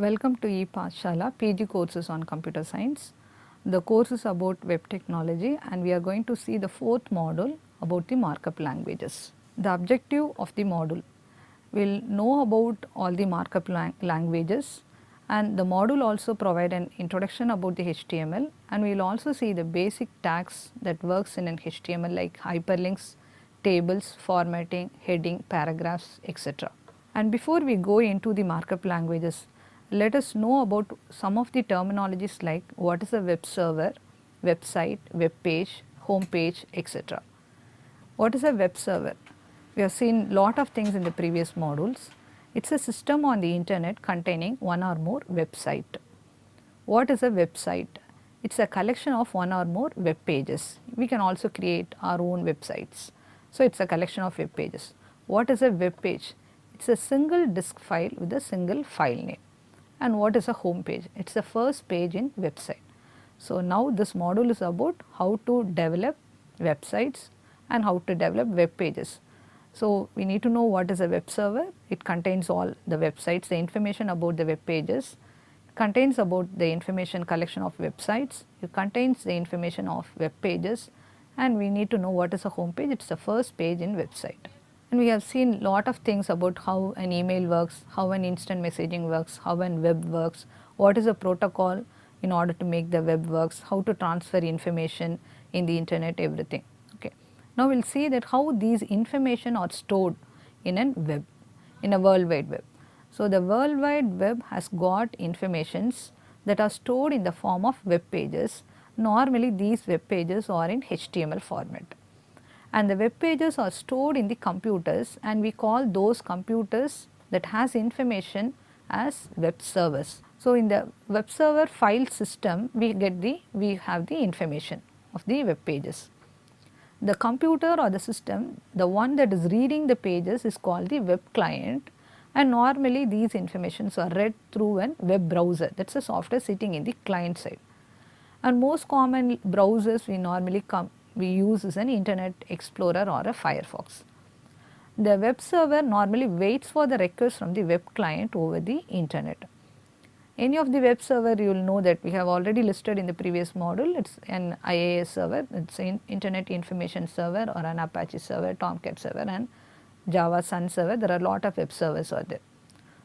Welcome to ePathshala PG courses on computer science. The course is about web technology and we are going to see the fourth module about the markup languages. The objective of the module will know about all the markup languages, and the module also provide an introduction about the HTML, and we will also see the basic tags that works in an HTML like hyperlinks, tables, formatting, heading, paragraphs, etc. And before we go into the markup languages, let us know about some of the terminologies like what is a web server, website, web page, home page, etc. What is a web server? We have seen lot of things in the previous modules. It is a system on the internet containing one or more website. What is a website? It is a collection of one or more web pages. We can also create our own websites. So, it is a collection of web pages. What is a web page? It is a single disk file with a single file name. And what is a home page? It is the first page in website. So, now this module is about how to develop websites and how to develop web pages. So, we need to know what is a web server. It contains all the websites, the information about the web pages, contains about the information collection of websites, it contains the information of web pages, and we need to know what is a home page. It is the first page in website. And we have seen lot of things about how an email works, how an instant messaging works, how an web works, what is a protocol in order to make the web works, how to transfer information in the internet, everything. Okay. Now, we will see that how these information are stored in a web, in a World Wide Web. So, the World Wide Web has got informations that are stored in the form of web pages. Normally, these web pages are in HTML format, and the web pages are stored in the computers, and we call those computers that has information as web servers. So, in the web server file system, we have the information of the web pages. The computer or the system, the one that is reading the pages is called the web client, and normally these informations are read through a web browser, that is a software sitting in the client side. And most common browsers we use is an Internet Explorer or a Firefox. The web server normally waits for the request from the web client over the internet. Any of the web server, you will know that we have already listed in the previous module. It is an IIS server, it is an Internet Information Server or an Apache server, Tomcat server and Java Sun server. There are a lot of web servers out there.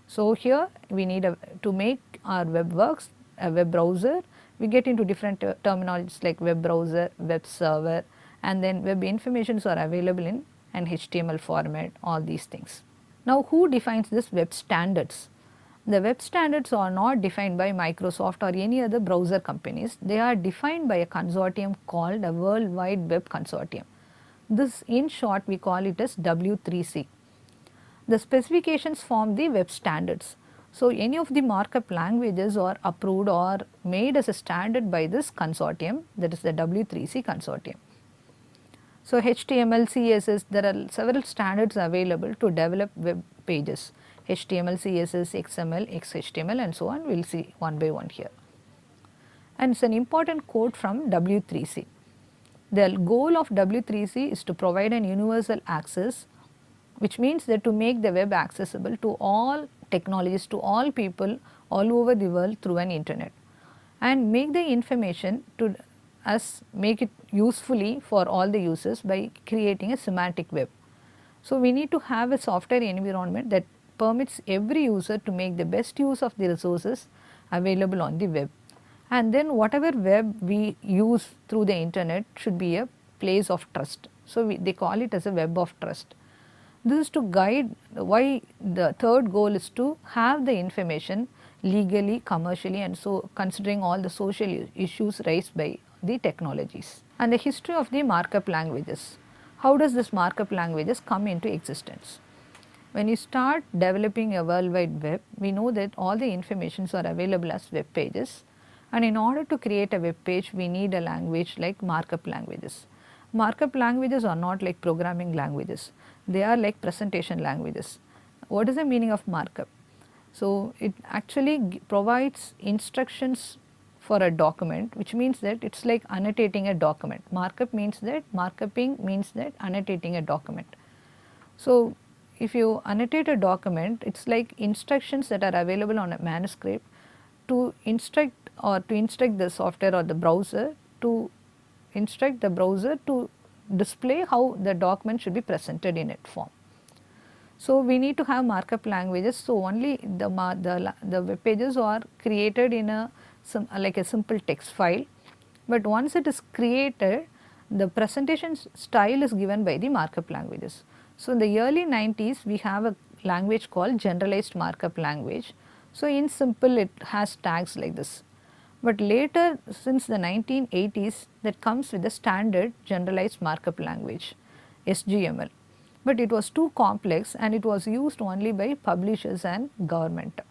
So, here we need to make our web works, a web browser. We get into different terminologies like web browser, web server, and then web informations are available in an HTML format, all these things. Now, who defines this web standards? The web standards are not defined by Microsoft or any other browser companies. They are defined by a consortium called a World Wide Web Consortium. This in short we call it as W3C. The specifications form the web standards. So, any of the markup languages are approved or made as a standard by this consortium, that is the W3C consortium. So, HTML, CSS, there are several standards available to develop web pages. HTML, CSS, XML, XHTML and so on, we will see one by one here. And it is an important quote from W3C. The goal of W3C is to provide an universal access, which means that to make the web accessible to all technologies, to all people all over the world through an internet, and make the information to make it usefully for all the users by creating a semantic web. So, we need to have a software environment that permits every user to make the best use of the resources available on the web, and then whatever web we use through the internet should be a place of trust. So, they call it as a web of trust. This is to guide why the third goal is to have the information legally, commercially, and so considering all the social issues raised by the technologies. And the history of the markup languages. How does this markup languages come into existence? When you start developing a World Wide Web, we know that all the informations are available as web pages, and in order to create a web page, we need a language like markup languages. Markup languages are not like programming languages, they are like presentation languages. What is the meaning of markup? So, it actually provides instructions for a document, which means that it is like annotating a document. Markupping means that annotating a document. So, if you annotate a document, it is like instructions that are available on a manuscript to instruct the software or the browser to instruct the browser to display how the document should be presented in its form. So, we need to have markup languages. So, only the web pages are created in a like a simple text file, but once it is created, the presentation style is given by the markup languages. So, in the early 90s we have a language called generalized markup language. So, in simple it has tags like this, but later since the 1980s that comes with the standard generalized markup language SGML, but it was too complex and it was used only by publishers and government.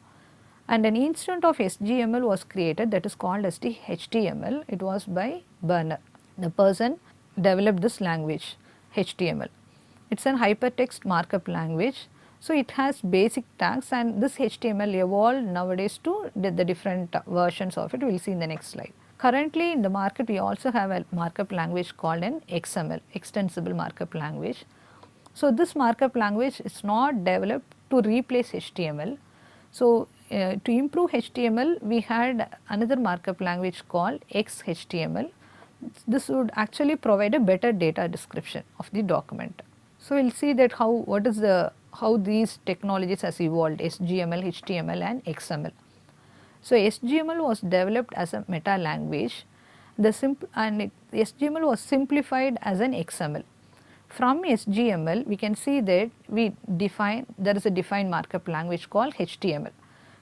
And an instance of SGML was created, that is called as the HTML. It was by Berner. The person developed this language HTML. It is an hypertext markup language. So, it has basic tags, and this HTML evolved nowadays to the different versions of it. We will see in the next slide. Currently in the market we also have a markup language called an XML, extensible markup language. So, this markup language is not developed to replace HTML. So, to improve HTML we had another markup language called XHTML. This would actually provide a better data description of the document. So, we will see that how these technologies has evolved, SGML, HTML and XML. So, SGML was developed as a meta language, SGML was simplified as an XML. From SGML we can see that there is a defined markup language called HTML.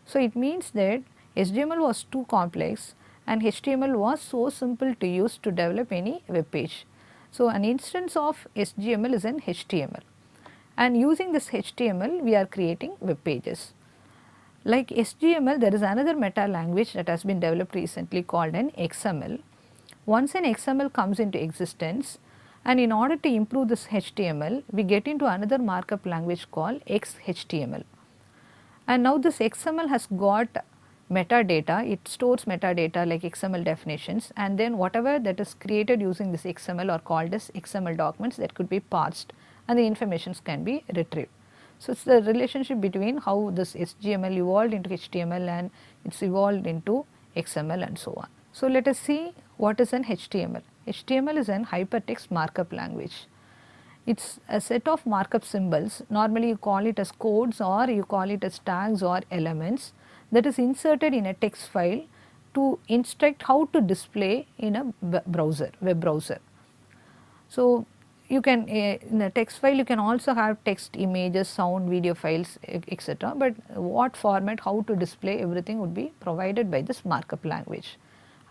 So, it means that SGML was too complex and HTML was so simple to use to develop any web page. So, an instance of SGML is an HTML, and using this HTML we are creating web pages. Like SGML, there is another meta language that has been developed recently called an XML. Once an XML comes into existence, and in order to improve this HTML, we get into another markup language called XHTML. And now this XML has got metadata, it stores metadata like XML definitions, and then whatever that is created using this XML are called as XML documents that could be parsed and the informations can be retrieved. So, it is the relationship between how this SGML evolved into HTML and it is evolved into XML and so on. So, let us see what is an HTML. HTML is an hypertext markup language. It is a set of markup symbols, normally you call it as codes or you call it as tags or elements, that is inserted in a text file to instruct how to display in a web browser. So, you can in a text file you can also have text, images, sound, video files, etc., but what format, how to display, everything would be provided by this markup language.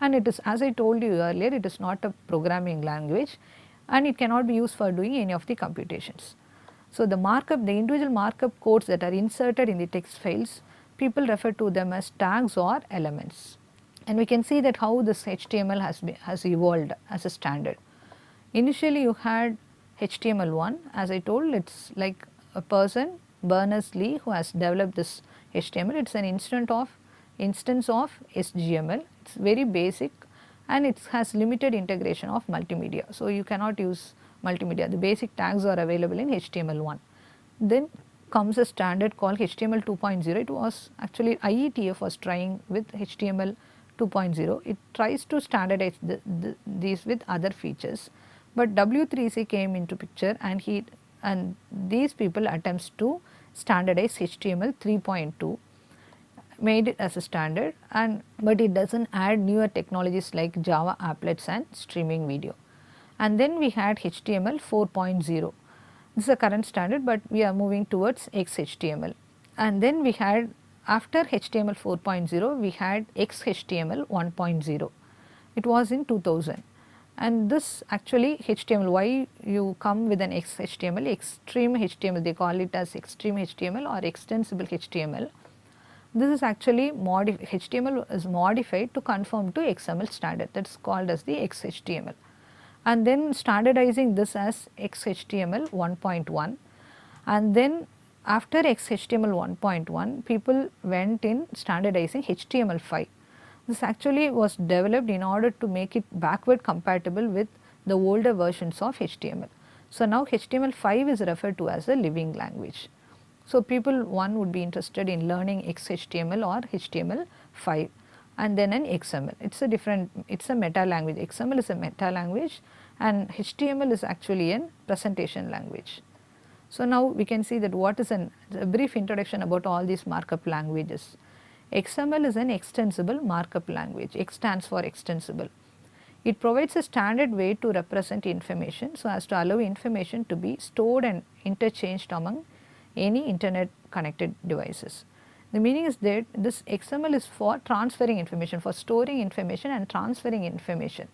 And it is, as I told you earlier, it is not a programming language and it cannot be used for doing any of the computations. So, the individual markup codes that are inserted in the text files, people refer to them as tags or elements. And we can see that how this HTML has evolved as a standard. Initially you had HTML1, as I told, it is like a person, Berners-Lee, who has developed this HTML. It is an instance of SGML. It is very basic and it has limited integration of multimedia. So, you cannot use multimedia. The basic tags are available in HTML1. Then comes a standard called HTML 2.0. It was actually IETF was trying with HTML 2.0. It tries to standardize these with other features, but W3C came into picture and these people attempts to standardize HTML 3.2, made it as a standard, but it does not add newer technologies like Java applets and streaming video. And then we had HTML 4.0. This is a current standard, but we are moving towards XHTML. And then we had, after HTML 4.0, we had XHTML 1.0. It was in 2000. And this actually HTML, why you come with an XHTML, extreme HTML, they call it as extreme HTML or extensible HTML. This is actually HTML is modified to conform to XML standard, that is called as the XHTML. And then standardizing this as XHTML 1.1, and then after XHTML 1.1 people went in standardizing HTML5. This actually was developed in order to make it backward compatible with the older versions of HTML. So, now HTML5 is referred to as a living language. So, people one would be interested in learning XHTML or HTML5 and then an XML. It's a different, it's a meta language. XML is a meta language and HTML is actually a presentation language. So, now we can see that what is a brief introduction about all these markup languages. XML is an extensible markup language. X stands for extensible. It provides a standard way to represent information so as to allow information to be stored and interchanged among any internet connected devices. The meaning is that this XML is for transferring information, for storing information and transferring information.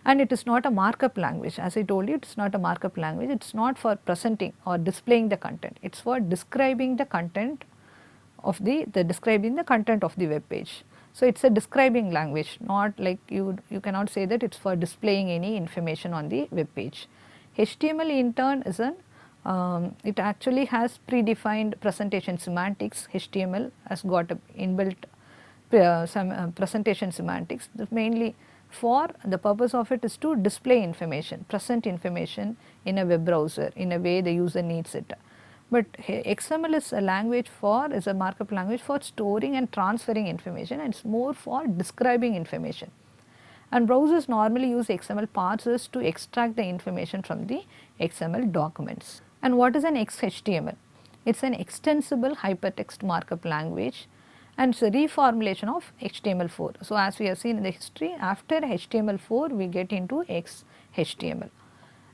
And it is not a markup language. As I told you, it is not a markup language. It is not for presenting or displaying the content. It is for describing the content of the describing the content of the web page. So, it is a describing language, not like you cannot say that it is for displaying any information on the web page. HTML in turn is it actually has predefined presentation semantics. HTML has got a inbuilt some presentation semantics. Mainly for the purpose of it is to display information, present information in a web browser in a way the user needs it. But XML is a language is a markup language for storing and transferring information, and it is more for describing information. And browsers normally use XML parsers to extract the information from the XML documents. And what is an XHTML? It is an extensible hypertext markup language and it is a reformulation of HTML4. So, as we have seen in the history, after HTML4 we get into XHTML.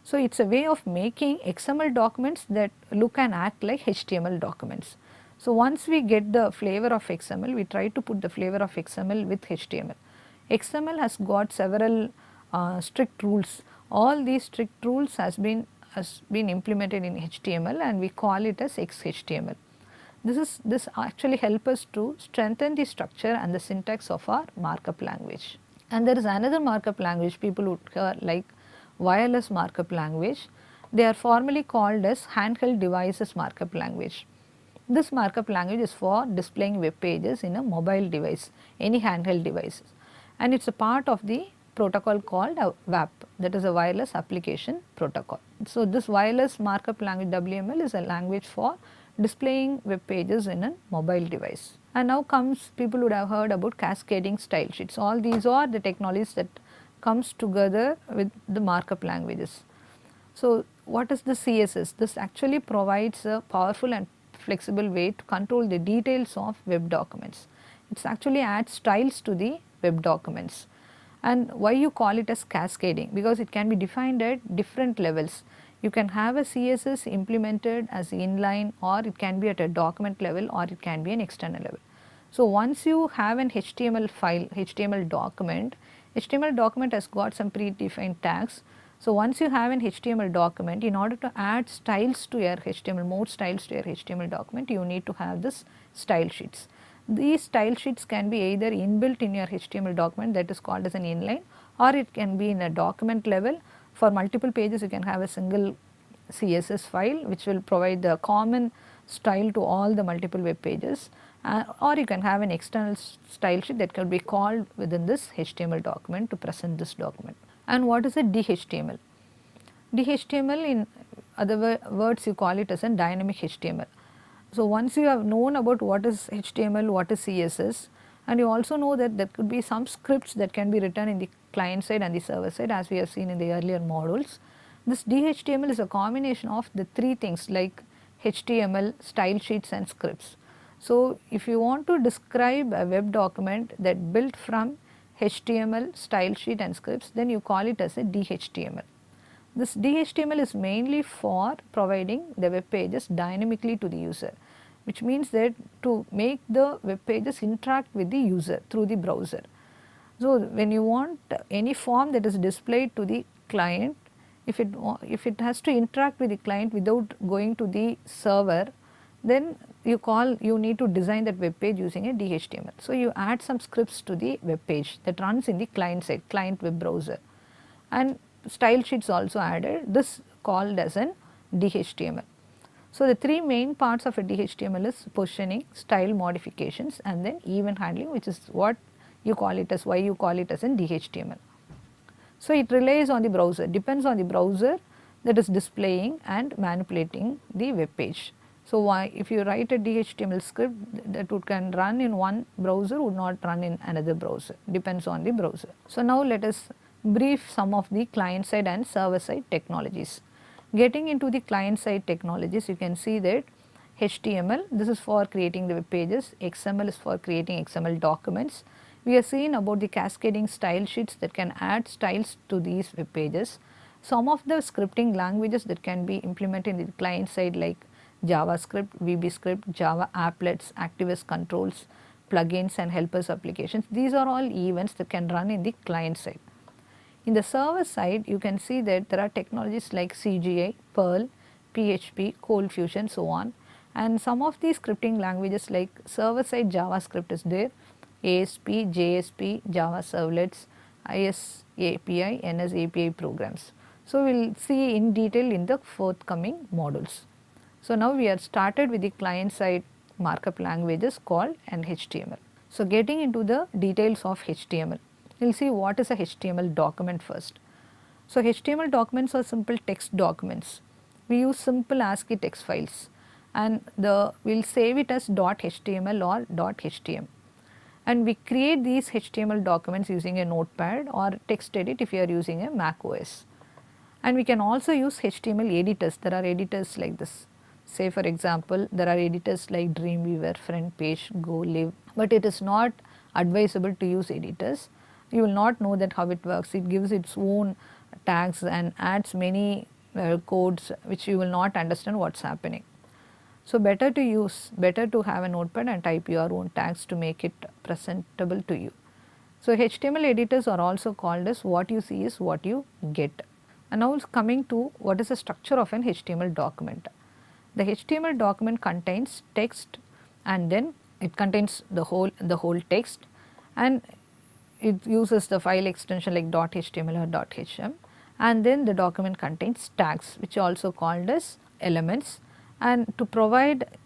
So, it is a way of making XML documents that look and act like HTML documents. So, once we get the flavor of XML, we try to put the flavor of XML with HTML. XML has got several strict rules. All these strict rules has been implemented in HTML and we call it as XHTML. This actually helps us to strengthen the structure and the syntax of our markup language. And there is another markup language people would hear like wireless markup language. They are formally called as handheld devices markup language. This markup language is for displaying web pages in a mobile device, any handheld devices, and it is a part of the protocol called a WAP, that is a wireless application protocol. So, this wireless markup language WML is a language for displaying web pages in a mobile device. And now comes, people would have heard about cascading style sheets. All these are the technologies that comes together with the markup languages. So, what is the CSS? This actually provides a powerful and flexible way to control the details of web documents. It actually adds styles to the web documents. And why you call it as cascading? Because it can be defined at different levels. You can have a CSS implemented as inline, or it can be at a document level, or it can be an external level. So, once you have an HTML file, HTML document has got some predefined tags. So, once you have an HTML document, in order to add styles to your HTML, more styles to your HTML document, you need to have this style sheets. These style sheets can be either inbuilt in your HTML document, that is called as an inline, or it can be in a document level. For multiple pages, you can have a single CSS file which will provide the common style to all the multiple web pages, or you can have an external style sheet that can be called within this HTML document to present this document. And what is a DHTML? DHTML, in other words, you call it as a dynamic HTML. So, once you have known about what is HTML, what is CSS, and you also know that there could be some scripts that can be written in the client side and the server side, as we have seen in the earlier modules. This DHTML is a combination of the three things like HTML, style sheets and scripts. So, if you want to describe a web document that built from HTML, style sheet and scripts, then you call it as a DHTML. This DHTML is mainly for providing the web pages dynamically to the user, which means that to make the web pages interact with the user through the browser. So, when you want any form that is displayed to the client, if it has to interact with the client without going to the server, then you need to design that web page using a DHTML. So, you add some scripts to the web page that runs in the client side, client web browser, and style sheets also added, this called as an DHTML. So, the three main parts of a DHTML is positioning, style modifications and then event handling, which is what you call it as, why you call it as an DHTML. So, it relies on the browser, depends on the browser that is displaying and manipulating the web page. So, why if you write a DHTML script that would can run in one browser would not run in another browser, depends on the browser. So, now let us brief some of the client side and server side technologies. Getting into the client side technologies, you can see that HTML, this is for creating the web pages, XML is for creating XML documents. We have seen about the cascading style sheets that can add styles to these web pages. Some of the scripting languages that can be implemented in the client side like JavaScript, VBScript, Java applets, activist controls, plugins and helpers applications. These are all events that can run in the client side. In the server side, you can see that there are technologies like CGI, Perl, PHP, Cold Fusion, so on. And some of these scripting languages like server side JavaScript is there, ASP, JSP, Java servlets, ISAPI, NSAPI programs. So, we will see in detail in the forthcoming modules. So, now we are started with the client side markup languages called an HTML. So, getting into the details of HTML, we will see what is a HTML document first. So, HTML documents are simple text documents. We use simple ASCII text files and we will save it as .html or .htm, and we create these HTML documents using a notepad or TextEdit if you are using a Mac OS. And we can also use HTML editors. There are editors like this. Say for example, there are editors like Dreamweaver, Front Page, Go Live, but it is not advisable to use editors. You will not know that how it works. It gives its own tags and adds many codes which you will not understand what is happening. So, better to have a notepad and type your own tags to make it presentable to you. So, HTML editors are also called as what you see is what you get. And now coming to what is the structure of an HTML document. The HTML document contains text and then it contains the whole text, and it uses the file extension like .html or .hm, and then the document contains tags which are also called as elements. And to provide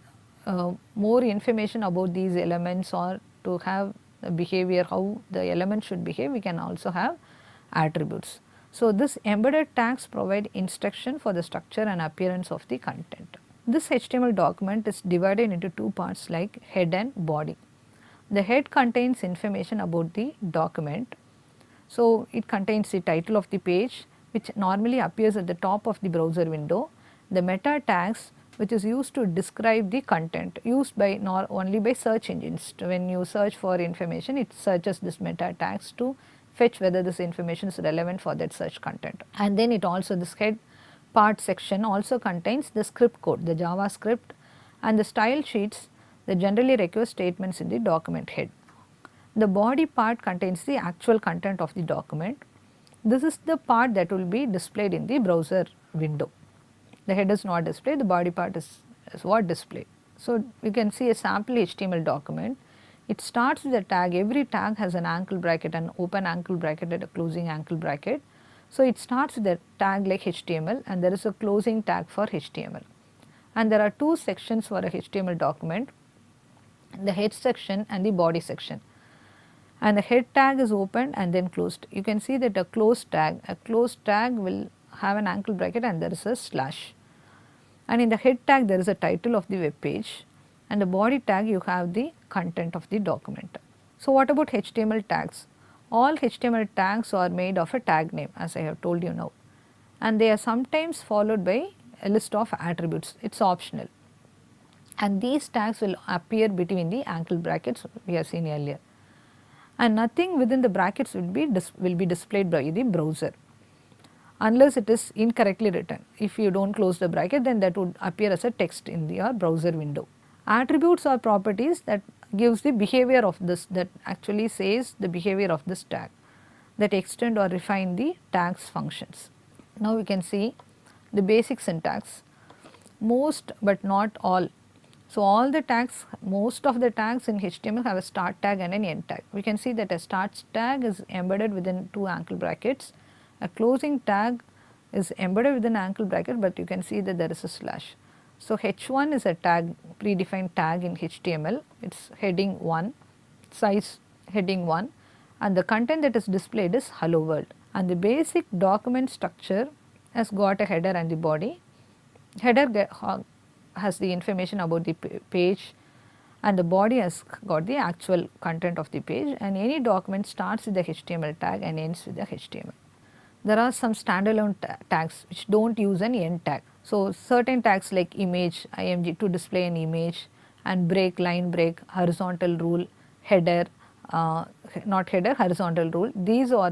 more information about these elements or to have the behavior, how the element should behave, we can also have attributes. So, this embedded tags provide instruction for the structure and appearance of the content. This HTML document is divided into two parts like head and body. The head contains information about the document. So, it contains the title of the page which normally appears at the top of the browser window, the meta tags which is used to describe the content, used by not only by search engines. When you search for information, it searches this meta tags to fetch whether this information is relevant for that search content. And then it also, this head part section also contains the script code, the JavaScript, and the style sheets that generally require statements in the document head. The body part contains the actual content of the document. This is the part that will be displayed in the browser window. The head is not displayed, the body part is what displayed. So, you can see a sample HTML document. It starts with a tag. Every tag has an angle bracket, an open angle bracket and a closing angle bracket. So, it starts with a tag like HTML and there is a closing tag for HTML. And there are two sections for a HTML document, the head section and the body section. And the head tag is opened and then closed. You can see that a closed tag will have an angle bracket and there is a slash. And in the head tag there is a title of the web page, and the body tag you have the content of the document. So, what about HTML tags? All HTML tags are made of a tag name, as I have told you now, and they are sometimes followed by a list of attributes. It is optional, and these tags will appear between the angle brackets we have seen earlier, and nothing within the brackets will be displayed by the browser unless it is incorrectly written. If you do not close the bracket, then that would appear as a text in your browser window. Attributes are properties that gives the behavior of this, that actually says the behavior of this tag, that extend or refine the tags functions. Now, we can see the basic syntax, most but not all. So, all the tags, most of the tags in HTML have a start tag and an end tag. We can see that a start tag is embedded within two angle brackets. A closing tag is embedded within angle bracket, but you can see that there is a slash. So, H1 is a tag, predefined tag in HTML, it is heading 1, size heading 1, and the content that is displayed is hello world. And the basic document structure has got a header and the body. Header has the information about the page, and the body has got the actual content of the page, and any document starts with the HTML tag and ends with the HTML. There are some standalone tags which do not use an end tag. So, certain tags like image, img to display an image, and break, line break, horizontal rule, header, not header, horizontal rule. These are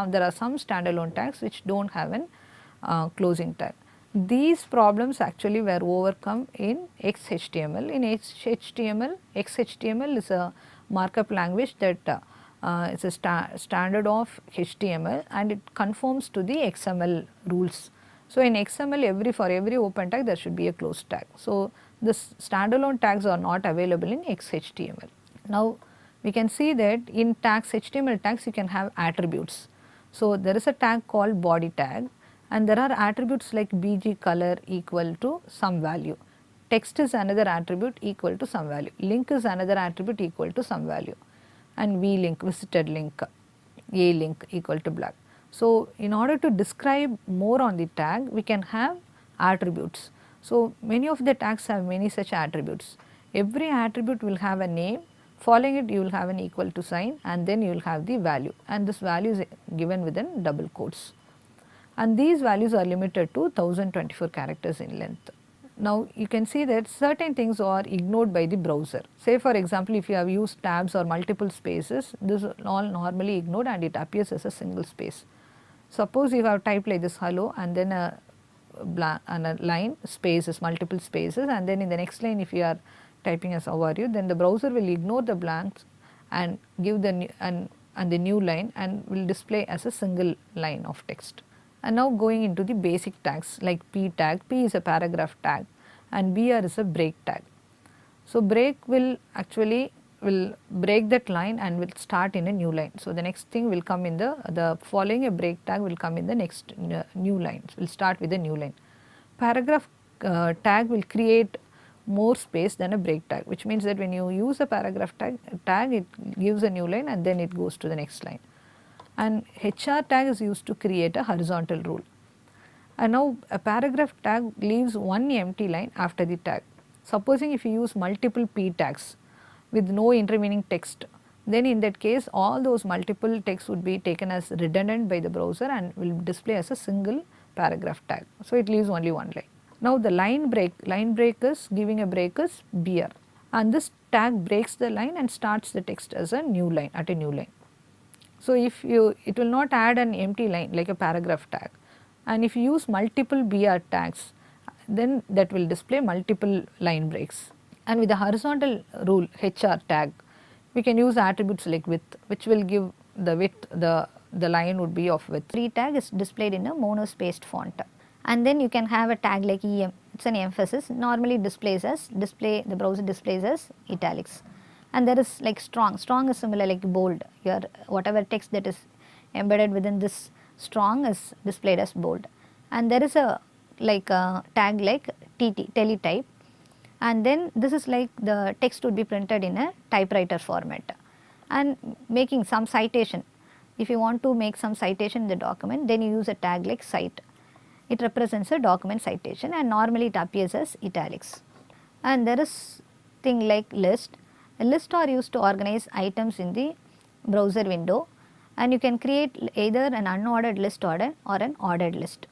there are some standalone tags which do not have an closing tag. These problems actually were overcome in XHTML. In XHTML, XHTML is a markup language that is a standard of HTML, and it conforms to the XML rules. So, in XML for every open tag there should be a closed tag. So, this standalone tags are not available in XHTML. Now, we can see that in tags, HTML tags, you can have attributes. So, there is a tag called body tag, and there are attributes like bg color equal to some value. Text is another attribute equal to some value. Link is another attribute equal to some value, and v-link, visited link, a link equal to black. So, in order to describe more on the tag, we can have attributes. So, many of the tags have many such attributes. Every attribute will have a name, following it you will have an equal to sign, and then you will have the value, and this value is given within double quotes. And these values are limited to 1024 characters in length. Now, you can see that certain things are ignored by the browser. Say for example, if you have used tabs or multiple spaces, this is all normally ignored and it appears as a single space. Suppose you have typed like this hello, and then a line, spaces, multiple spaces, and then in the next line if you are typing as how are you, then the browser will ignore the blanks and give the the new line, and will display as a single line of text. And now going into the basic tags like p tag. P is a paragraph tag and br is a break tag. So, break will break that line and will start in a new line. So, the next thing will come in the following a break tag will come in the next new line, will start with a new line. Paragraph tag will create more space than a break tag, which means that when you use a paragraph tag it gives a new line and then it goes to the next line. And HR tag is used to create a horizontal rule. And now a paragraph tag leaves one empty line after the tag. Supposing if you use multiple p tags with no intervening text, then in that case all those multiple text would be taken as redundant by the browser and will display as a single paragraph tag. So, it leaves only one line. Now, the line break is giving a break is br, and this tag breaks the line and starts the text as a new line at a new line. So, if it will not add an empty line like a paragraph tag, and if you use multiple br tags, then that will display multiple line breaks. And with the horizontal rule HR tag, we can use attributes like width, which will give the width, the line would be of width. Free tag is displayed in a monospaced font, and then you can have a tag like EM, it is an emphasis, normally the browser displays as italics. And there is like strong is similar like bold, your whatever text that is embedded within this strong is displayed as bold. And there is a tag like TT, teletype, and then this is like the text would be printed in a typewriter format. And making some citation, if you want to make some citation in the document, then you use a tag like cite. It represents a document citation and normally it appears as italics. And there is thing like list. A list are used to organize items in the browser window, and you can create either an unordered list or an ordered list.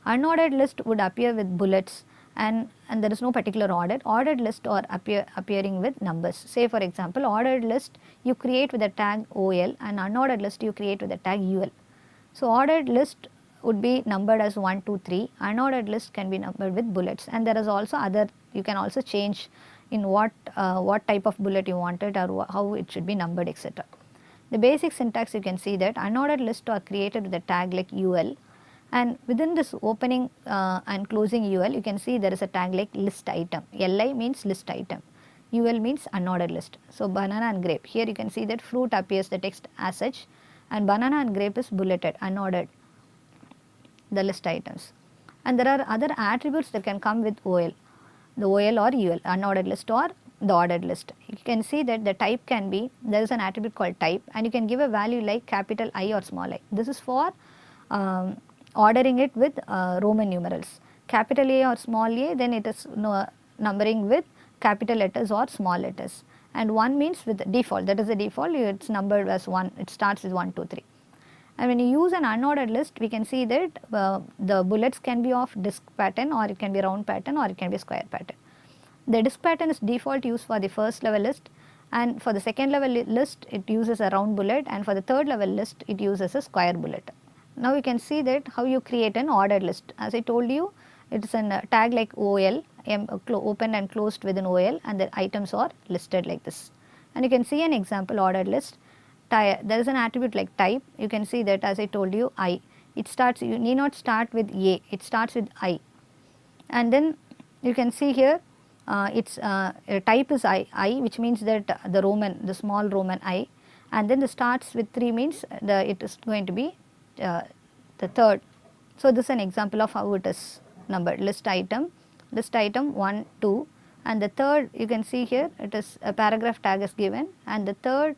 Unordered list would appear with bullets and there is no particular order. Ordered list are appearing with numbers. Say for example, ordered list you create with the tag OL and unordered list you create with the tag UL. So, ordered list would be numbered as 1, 2, 3, unordered list can be numbered with bullets, and there is also other, you can also change in what type of bullet you wanted or how it should be numbered, etc. The basic syntax you can see that unordered lists are created with a tag like UL, and within this opening and closing UL you can see there is a tag like list item. LI means list item, UL means unordered list. So, banana and grape, here you can see that fruit appears the text as such, and banana and grape is bulleted, unordered, the list items. And there are other attributes that can come with OL, the OL or UL, unordered list or the ordered list. You can see that the type can be, there is an attribute called type, and you can give a value like capital I or small I. This is for ordering it with Roman numerals. Capital A or small a, then it is numbering with capital letters or small letters, and 1 means with default, that is the default, it is numbered as 1, it starts with 1, 2, 3. And when you use an unordered list, we can see that the bullets can be of disc pattern, or it can be round pattern, or it can be square pattern. The disc pattern is default used for the first level list, and for the second level list it uses a round bullet, and for the third level list it uses a square bullet. Now you can see that how you create an ordered list. As I told you, it is a tag like OL, opened and closed with an OL, and the items are listed like this. And you can see an example ordered list. There is an attribute like type. You can see that, as I told you, I. It starts, you need not start with A, it starts with I. And then you can see here its type is I, which means that the small Roman I, and then the starts with 3 means it is going to be the third. So this is an example of how it is numbered. List item 1, 2, and the third, you can see here it is a paragraph tag is given, and the third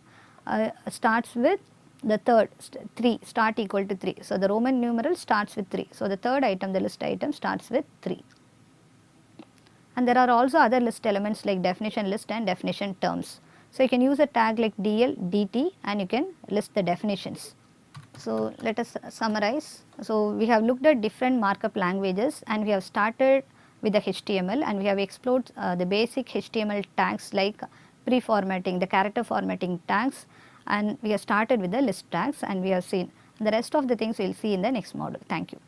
starts with the third 3, start equal to 3. So the Roman numeral starts with 3. So the third item, the list item, starts with 3. And there are also other list elements like definition list and definition terms. So you can use a tag like DL, DT, and you can list the definitions. So let us summarize. So we have looked at different markup languages, and we have started with the HTML, and we have explored the basic HTML tags like pre-formatting, the character formatting tags, and we have started with the list tags, and we have seen the rest of the things we will see in the next module. Thank you.